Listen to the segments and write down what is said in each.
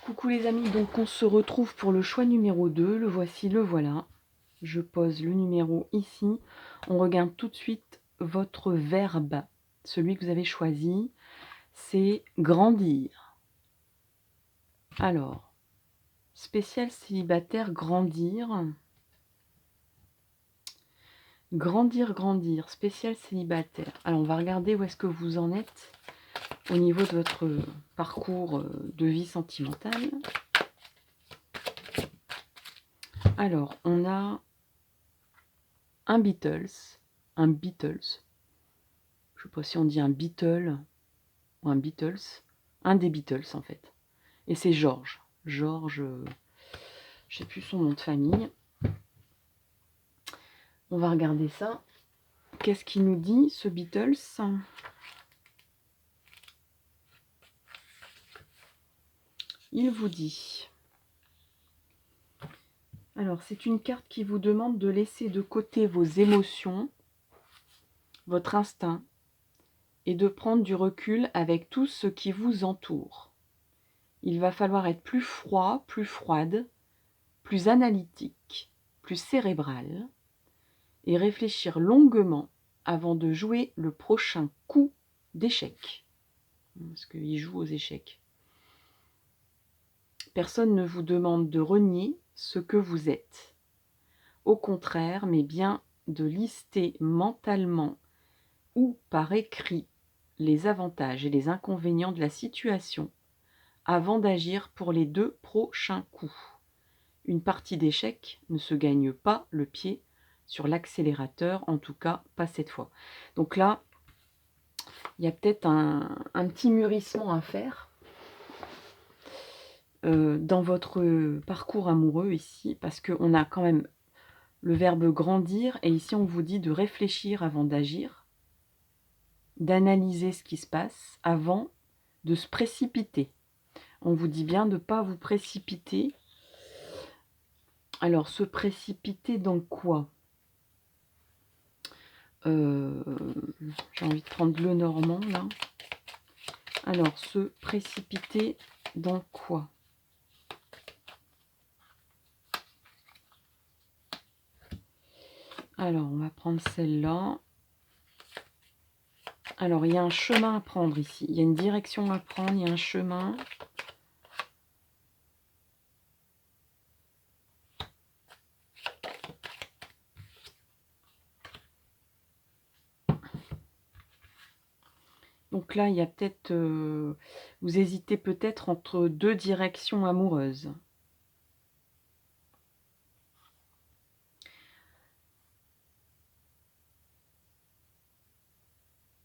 Coucou les amis, donc on se retrouve pour le choix numéro 2, le voici, le voilà. Je pose le numéro ici, on regarde tout de suite votre verbe, celui que vous avez choisi, c'est grandir. Alors, spécial célibataire, grandir. Grandir, grandir, spécial célibataire. Alors on va regarder où est-ce que vous en êtes au niveau de votre parcours de vie sentimentale. Alors, on a un Beatles, je ne sais pas si on dit un Beatle ou un Beatles, un des Beatles en fait. Et c'est George. George, je sais plus son nom de famille. On va regarder ça. Qu'est-ce qu'il nous dit, ce Beatles? Il vous dit... Alors, c'est une carte qui vous demande de laisser de côté vos émotions, votre instinct, et de prendre du recul avec tout ce qui vous entoure. Il va falloir être plus froid, plus froide, plus analytique, plus cérébral, et réfléchir longuement avant de jouer le prochain coup d'échec. Parce qu'il joue aux échecs. Personne ne vous demande de renier ce que vous êtes. Au contraire, mais bien de lister mentalement ou par écrit les avantages et les inconvénients de la situation avant d'agir pour les 2 prochains coups. Une partie d'échecs ne se gagne pas le pied sur l'accélérateur, en tout cas pas cette fois. Donc là, il y a peut-être un petit mûrissement à faire dans votre parcours amoureux ici, parce qu'on a quand même le verbe grandir, et ici on vous dit de réfléchir avant d'agir, d'analyser ce qui se passe avant de se précipiter. On vous dit bien de ne pas vous précipiter. Alors, se précipiter dans quoi? J'ai envie de prendre le normand, là. Alors, se précipiter dans quoi? Alors, on va prendre celle-là. Alors, il y a un chemin à prendre ici. Il y a une direction à prendre, il y a un chemin. Donc là, il y a peut-être... vous hésitez peut-être entre 2 directions amoureuses.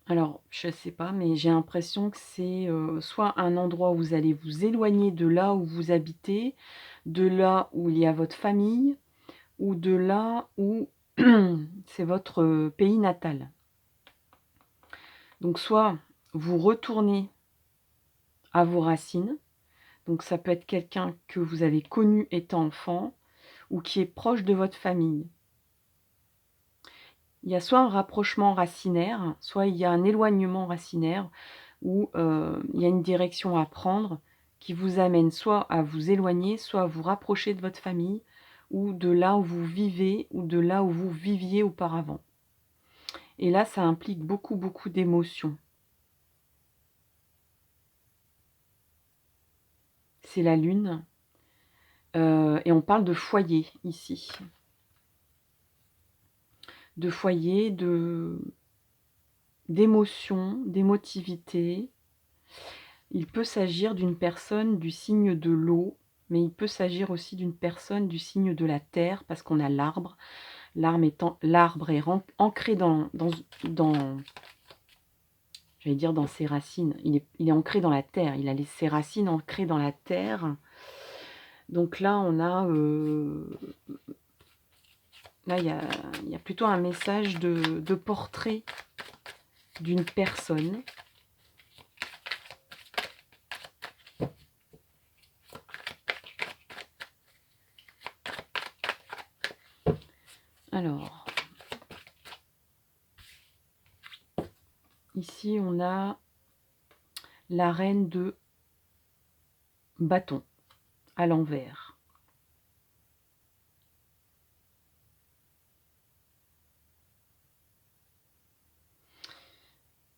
Alors, je ne sais pas, mais j'ai l'impression que c'est soit un endroit où vous allez vous éloigner de là où vous habitez, de là où il y a votre famille, ou de là où c'est votre pays natal. Donc, soit vous retournez à vos racines, donc ça peut être quelqu'un que vous avez connu étant enfant, ou qui est proche de votre famille. Il y a soit un rapprochement racinaire, soit il y a un éloignement racinaire, où il y a une direction à prendre qui vous amène soit à vous éloigner, soit à vous rapprocher de votre famille, ou de là où vous vivez, ou de là où vous viviez auparavant. Et là, ça implique beaucoup, beaucoup d'émotions. C'est la lune. Et on parle de foyer, ici. De foyer, d'émotion, d'émotivité. Il peut s'agir d'une personne du signe de l'eau, mais il peut s'agir aussi d'une personne du signe de la terre, parce qu'on a l'arbre. L'arbre est ancré dans j'allais dire dans ses racines. Il est ancré dans la terre. Il a ses racines ancrées dans la terre. Donc là, on a... là, il y a plutôt un message de portrait d'une personne. Alors, ici, on a la reine de bâton. à l'envers.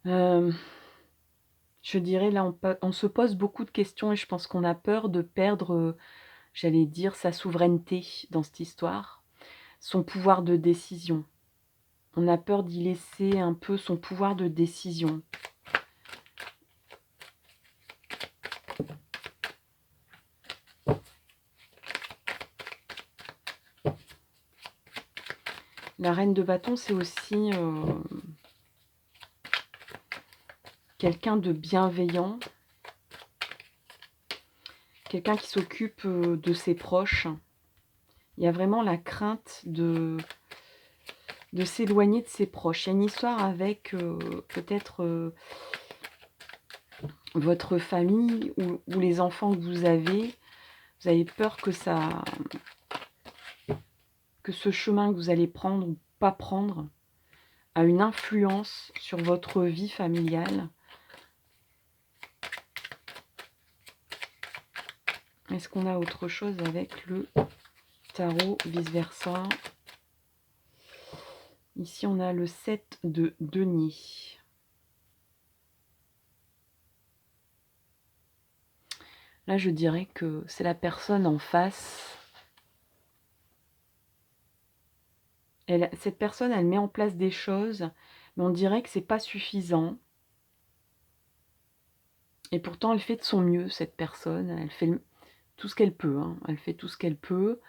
Je dirais là, on se pose beaucoup de questions et je pense qu'on a peur de perdre, j'allais dire, sa souveraineté dans cette histoire, son pouvoir de décision. On a peur d'y laisser un peu son pouvoir de décision. La reine de bâton, c'est aussi quelqu'un de bienveillant, quelqu'un qui s'occupe de ses proches. Il y a vraiment la crainte de s'éloigner de ses proches. Il y a une histoire avec peut-être votre famille ou les enfants que vous avez. Vous avez peur que ce chemin que vous allez prendre ou pas prendre a une influence sur votre vie familiale. Est-ce qu'on a autre chose avec le tarot, vice-versa? Ici, on a le 7 de denier. Là, je dirais que c'est la personne en face. Cette personne, elle met en place des choses, mais on dirait que c'est pas suffisant. Et pourtant, elle fait de son mieux, cette personne. Elle fait tout ce qu'elle peut. Hein. Elle fait tout ce qu'elle peut.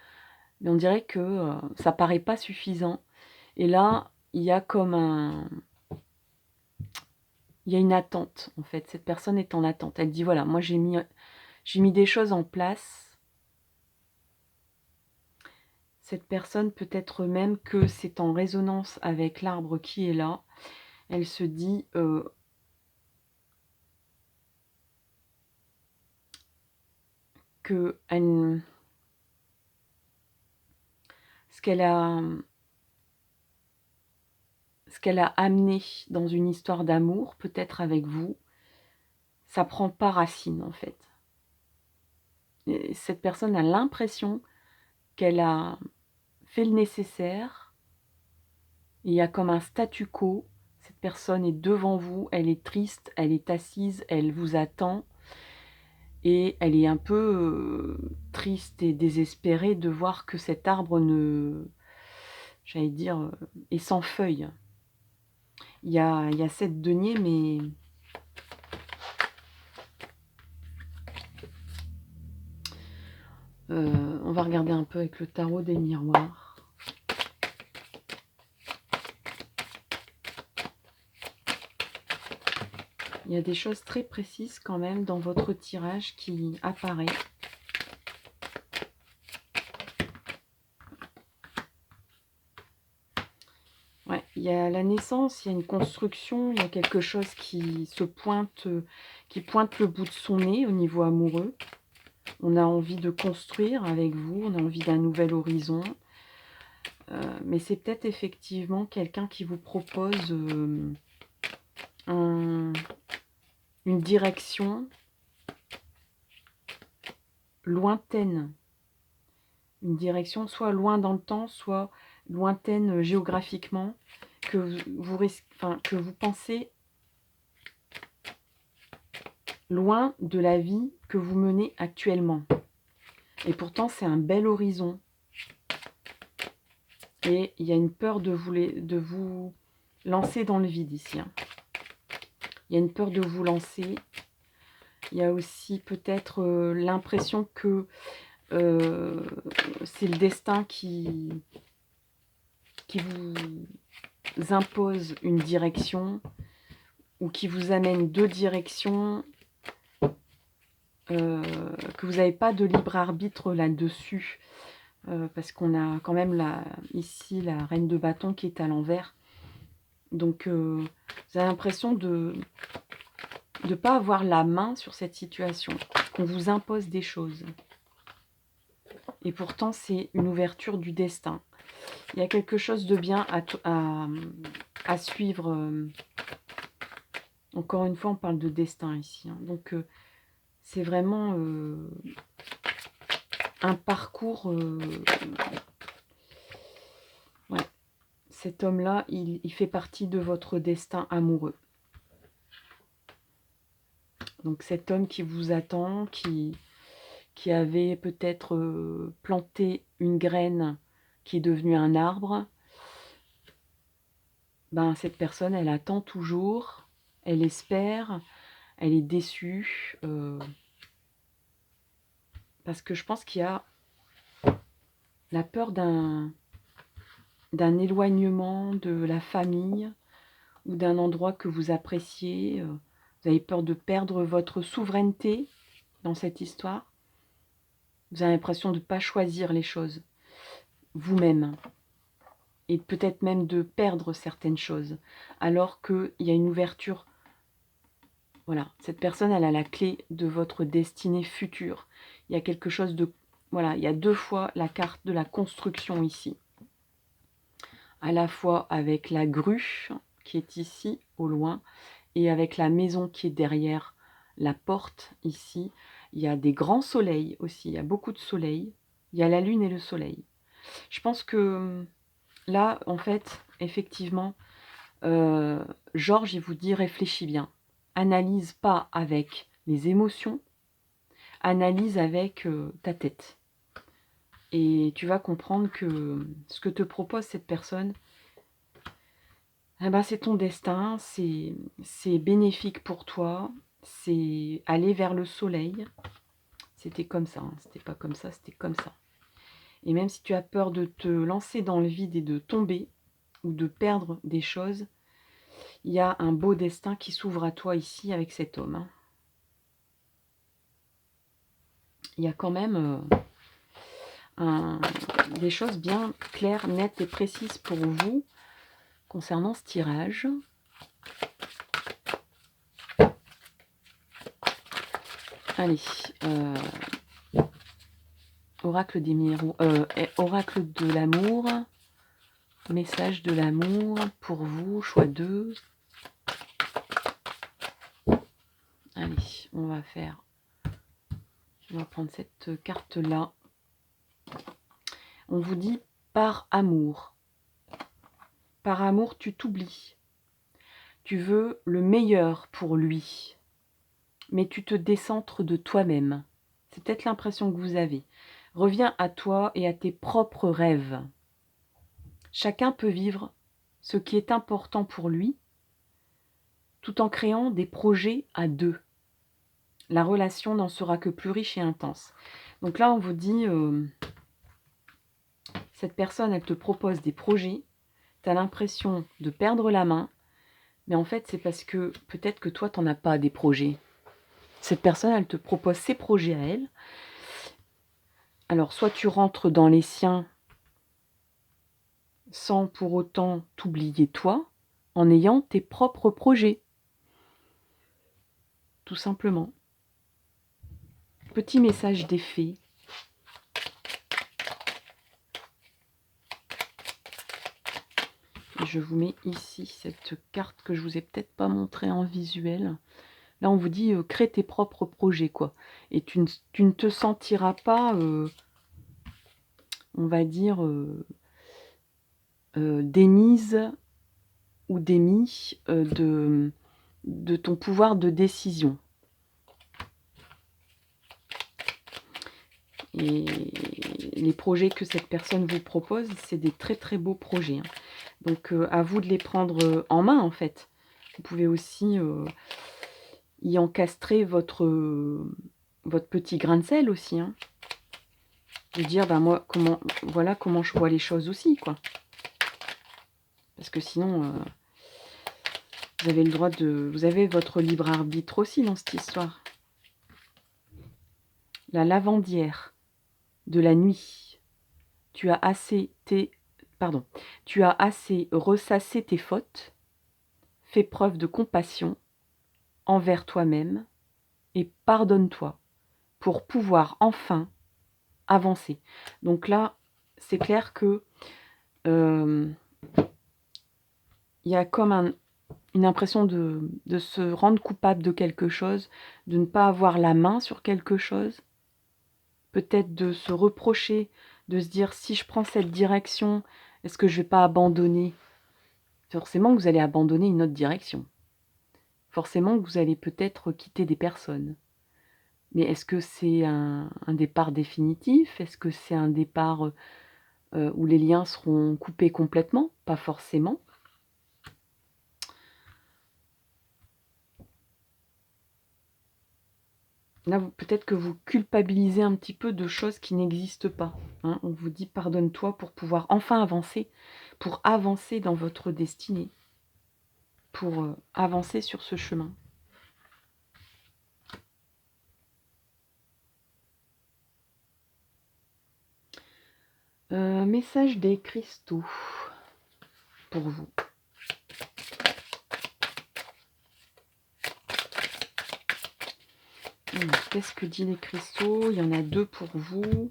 Mais on dirait que ça paraît pas suffisant. Et là, il y a comme il y a une attente, en fait. Cette personne est en attente. Elle dit, voilà, moi j'ai mis des choses en place. Cette personne, peut-être même que c'est en résonance avec l'arbre qui est là. Elle se dit, que ce qu'elle a amené dans une histoire d'amour, peut-être avec vous, ça prend pas racine, en fait. Et cette personne a l'impression qu'elle a fait le nécessaire. Il y a comme un statu quo. Cette personne est devant vous, elle est triste, elle est assise, elle vous attend. Et elle est un peu triste et désespérée de voir que cet arbre j'allais dire, est sans feuilles. Il y a 7 deniers, mais on va regarder un peu avec le tarot des miroirs. Il y a des choses très précises quand même dans votre tirage qui apparaît. Ouais, il y a la naissance, il y a une construction, il y a quelque chose qui pointe le bout de son nez au niveau amoureux. On a envie de construire avec vous, on a envie d'un nouvel horizon. Mais c'est peut-être effectivement quelqu'un qui vous propose une direction lointaine. Une direction soit loin dans le temps, soit lointaine géographiquement, que vous pensez loin de la vie que vous menez actuellement. Et pourtant, c'est un bel horizon. Et il y a une peur de vous lancer dans le vide ici. Hein. Il y a une peur de vous lancer. Il y a aussi peut-être l'impression que c'est le destin qui vous impose une direction ou qui vous amène 2 directions, que vous n'avez pas de libre arbitre là-dessus. Parce qu'on a quand même ici la reine de bâton qui est à l'envers. Donc vous avez l'impression de ne pas avoir la main sur cette situation, qu'on vous impose des choses. Et pourtant, c'est une ouverture du destin. Il y a quelque chose de bien à suivre. Encore une fois, on parle de destin ici. Hein. Donc c'est vraiment un parcours... ouais. Cet homme-là, il fait partie de votre destin amoureux. Donc cet homme qui vous attend, qui avait peut-être planté une graine qui est devenue un arbre, ben cette personne, elle attend toujours, elle espère, elle est déçue, parce que je pense qu'il y a la peur d'un éloignement de la famille ou d'un endroit que vous appréciez. Vous avez peur de perdre votre souveraineté dans cette histoire. Vous avez l'impression de ne pas choisir les choses vous-même. Et peut-être même de perdre certaines choses. Alors qu'il y a une ouverture. Voilà, cette personne, elle a la clé de votre destinée future. Il y a quelque chose de... Voilà, il y a 2 fois la carte de la construction ici. À la fois avec la grue qui est ici, au loin, et avec la maison qui est derrière la porte, ici. Il y a des grands soleils aussi, il y a beaucoup de soleil. Il y a la lune et le soleil. Je pense que là, en fait, effectivement, Georges, il vous dit, réfléchis bien. Analyse pas avec les émotions, analyse avec ta tête. Et tu vas comprendre que ce que te propose cette personne, eh ben, c'est ton destin, c'est bénéfique pour toi, c'est aller vers le soleil. C'était comme ça, hein, c'était pas comme ça, c'était comme ça. Et même si tu as peur de te lancer dans le vide et de tomber, ou de perdre des choses, il y a un beau destin qui s'ouvre à toi ici avec cet homme. Hein. Il y a quand même des choses bien claires, nettes et précises pour vous concernant ce tirage. Allez, oracle des oracle de l'amour, message de l'amour pour vous, choix 2. Allez, on va prendre cette carte-là. On vous dit par amour. Par amour, tu t'oublies. Tu veux le meilleur pour lui. Mais tu te décentres de toi-même. C'est peut-être l'impression que vous avez. Reviens à toi et à tes propres rêves. Chacun peut vivre ce qui est important pour lui, tout en créant des projets à 2. La relation n'en sera que plus riche et intense. Donc là, on vous dit, cette personne, elle te propose des projets, tu as l'impression de perdre la main, mais en fait, c'est parce que peut-être que toi, tu n'en as pas des projets. Cette personne, elle te propose ses projets à elle. Alors, soit tu rentres dans les siens sans pour autant t'oublier toi, en ayant tes propres projets. Tout simplement. Petit message d'effet. Je vous mets ici cette carte que je vous ai peut-être pas montrée en visuel. Là, on vous dit crée tes propres projets, quoi. Et tu ne te sentiras pas, on va dire, démise ou démis de ton pouvoir de décision. Et les projets que cette personne vous propose, c'est des très très beaux projets. Hein. Donc à vous de les prendre en main en fait. Vous pouvez aussi y encastrer votre petit grain de sel aussi. Hein. De dire ben moi voilà comment je vois les choses aussi quoi. Parce que sinon vous avez le droit vous avez votre libre arbitre aussi dans cette histoire. La lavandière de la nuit. Tu as assez ressassé tes fautes, fais preuve de compassion envers toi-même et pardonne-toi pour pouvoir enfin avancer. Donc là, c'est clair que il y a comme une impression de se rendre coupable de quelque chose, de ne pas avoir la main sur quelque chose. peut-être de se reprocher, de se dire si je prends cette direction, est-ce que je vais pas abandonner? Forcément que vous allez abandonner une autre direction. Forcément que vous allez peut-être quitter des personnes. Mais est-ce que c'est un départ définitif? Est-ce que c'est un départ, où les liens seront coupés complètement? Pas forcément. Là, peut-être que vous culpabilisez un petit peu de choses qui n'existent pas, hein. On vous dit: «Pardonne-toi» pour pouvoir enfin avancer, pour avancer dans votre destinée, pour, avancer sur ce chemin. Message des cristaux pour vous. Qu'est-ce que dit les cristaux? Il y en a 2 pour vous.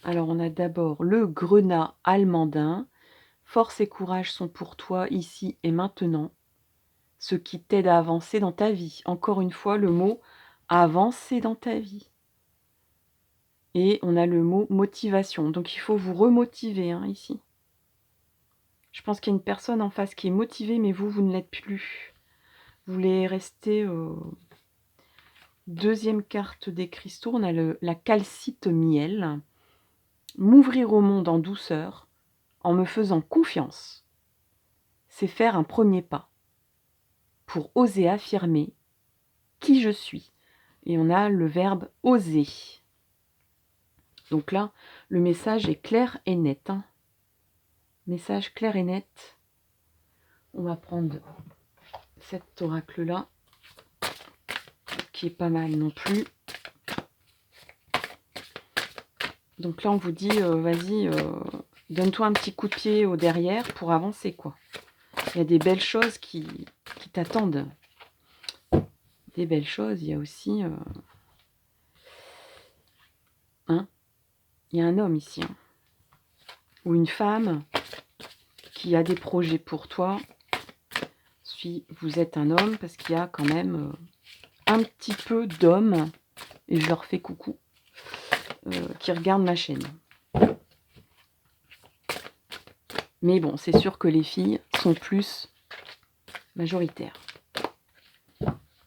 Alors on a d'abord le grenat almandin. Force et courage sont pour toi ici et maintenant, ce qui t'aide à avancer dans ta vie. Encore une fois, le mot avancer dans ta vie. Et on a le mot motivation. Donc il faut vous remotiver hein, ici. Je pense qu'il y a une personne en face qui est motivée, mais vous ne l'êtes plus. Vous voulez rester... Deuxième carte des cristaux, on a la calcite miel. M'ouvrir au monde en douceur, en me faisant confiance. C'est faire un premier pas pour oser affirmer qui je suis. Et on a le verbe oser. Donc là, le message est clair et net. Hein. Message clair et net. On va prendre cet oracle-là, qui est pas mal non plus. Donc là, on vous dit, vas-y, donne-toi un petit coup de pied au derrière pour avancer, quoi. Il y a des belles choses qui t'attendent. Des belles choses, il y a aussi... hein, il y a un homme ici, hein, ou une femme qui a des projets pour toi. Si vous êtes un homme, parce qu'il y a quand même un petit peu d'hommes, et je leur fais coucou, qui regardent ma chaîne. Mais bon, c'est sûr que les filles sont plus majoritaires.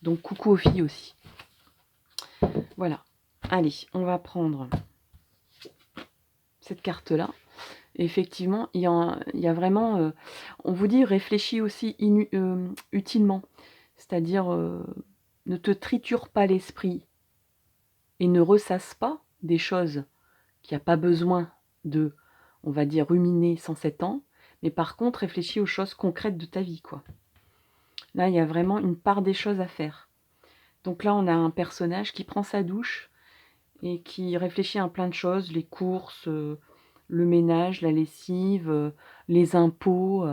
Donc coucou aux filles aussi. Voilà. Allez, on va prendre cette carte-là. Effectivement, il y a vraiment... on vous dit réfléchis aussi utilement. C'est-à-dire, ne te triture pas l'esprit et ne ressasse pas des choses qu'il n'y a pas besoin de, on va dire, ruminer 107 ans. Mais par contre, réfléchis aux choses concrètes de ta vie, quoi. Là, il y a vraiment une part des choses à faire. Donc là, on a un personnage qui prend sa douche et qui réfléchit à plein de choses, les courses, le ménage, la lessive, les impôts,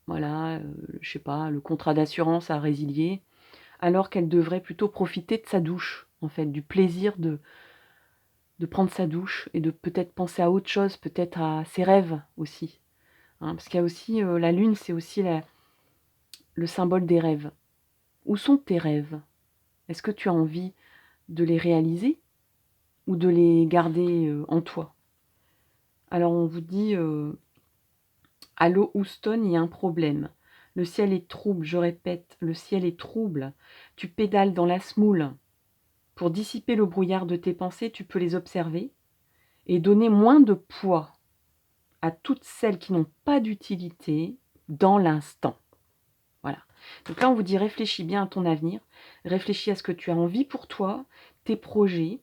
voilà, je sais pas, le contrat d'assurance à résilier, alors qu'elle devrait plutôt profiter de sa douche, en fait, du plaisir de prendre sa douche et de peut-être penser à autre chose, peut-être à ses rêves aussi. Hein, parce qu'il y a aussi, la lune, c'est aussi le symbole des rêves. Où sont tes rêves? Est-ce que tu as envie de les réaliser ou de les garder en toi? Alors on vous dit, allô Houston, il y a un problème. Le ciel est trouble, je répète, le ciel est trouble. Tu pédales dans la semoule. Pour dissiper le brouillard de tes pensées, tu peux les observer et donner moins de poids à toutes celles qui n'ont pas d'utilité dans l'instant. Voilà. Donc là, on vous dit réfléchis bien à ton avenir, réfléchis à ce que tu as envie pour toi, tes projets.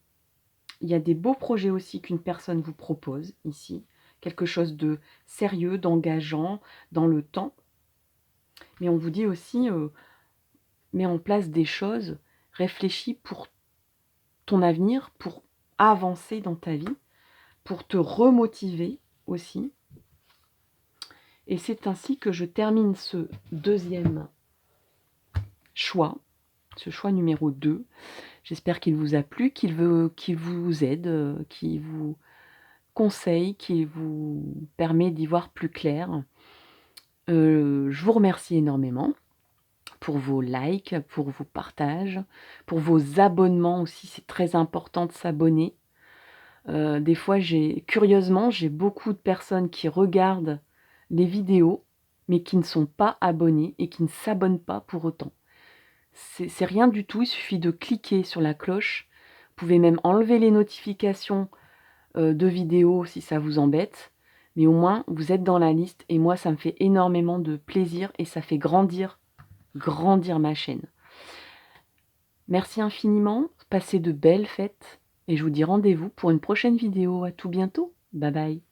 Il y a des beaux projets aussi qu'une personne vous propose ici, quelque chose de sérieux, d'engageant dans le temps. Mais on vous dit aussi, mets en place des choses, réfléchis pour ton avenir, pour avancer dans ta vie, pour te remotiver aussi. Et c'est ainsi que je termine ce deuxième choix, ce choix numéro 2. J'espère qu'il vous a plu, qu'il vous aide, qu'il vous conseille, qu'il vous permet d'y voir plus clair. Je vous remercie énormément pour vos likes, pour vos partages, pour vos abonnements aussi, c'est très important de s'abonner. Des fois, curieusement, j'ai beaucoup de personnes qui regardent les vidéos, mais qui ne sont pas abonnées et qui ne s'abonnent pas pour autant. C'est rien du tout, il suffit de cliquer sur la cloche. Vous pouvez même enlever les notifications, de vidéos si ça vous embête, mais au moins vous êtes dans la liste et moi ça me fait énormément de plaisir et ça fait grandir ma chaîne. Merci infiniment, passez de belles fêtes et je vous dis rendez-vous pour une prochaine vidéo. À tout bientôt. Bye bye.